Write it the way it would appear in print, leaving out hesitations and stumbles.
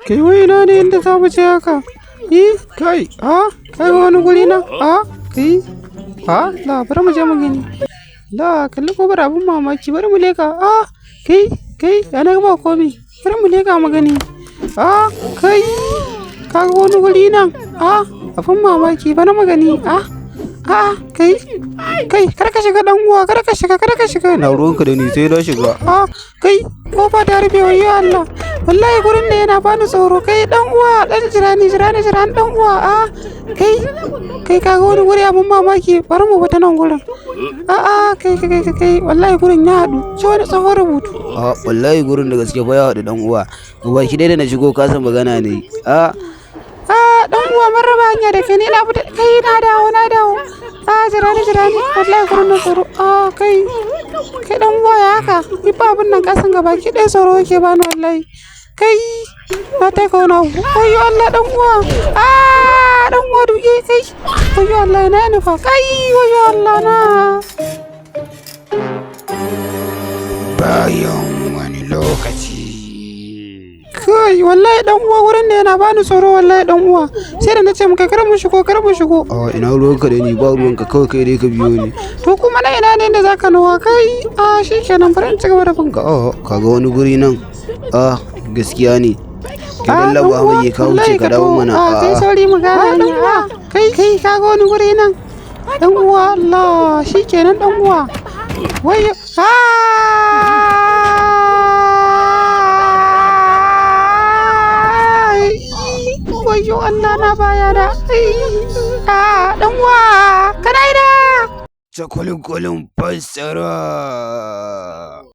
Kai wai ina ne inda za mu je haka? Kai, kai wani guri nan? Kai, bari mu je mu gani. Kalli ko bar abun mamaki, bari mu leka. Kai, ana ba komai. Bari mu leka mu gani. Kai, kaga wani guri nan? Abun mamaki, bari mu gani. Kai, kar ka shiga dan uwa, kar ka shiga. Na ruwanka da ni sai na shiga. Kai, kofa ta rufe wayyo Allah. Wallahi gurin da yana bani tsoro. Kai dan uwa, dan jira ni dan uwa. Kai kaga wani guri abun mamaki, bari mu fita nan gurin. Kai, wallahi gurin ya haɗu. Ci wani tsohon rubutu. Wallahi gurin da gaske fa ya haɗu dan uwa. Ba ki dai da na shigo ka san magana ne. Dan uwa mun raba hanya da kai ne na fita. Kai na dawo. Jira ni. Wallahi gurin na tsoro. Kai dan uwa ya haka. Ni ba abin nan kasan gaba ki dai tsoro yake bani wallahi. Kai na ta kauna. Wayyo Allah dan uwa. Dan uwa duke kai. Wayyo Allah na nufa. Kai wayyo Allah na. Bayan wani lokaci. Kai wallahi dan uwa wurin da yana bani tsoro wallahi dan uwa. Sai da nace muka kar mu shigo. Ina ruwanka da ni ba ruwanka kawai kai dai ka biyo ni. To kuma na ina ne da zaka nawa kai? Shikenan bari in ci gaba da binka. Kaga wani guri nan. Gaskiya ne. Kai lallaba mai ya kawo ce ka dawo mana. Kai sauri mu gana ni. Kai kaga wani guri nan. Dan uwa Allah shikenan dan uwa. Wayyo wayyo Allah na baya da. Dan uwa kana ina. Cakulin fassara.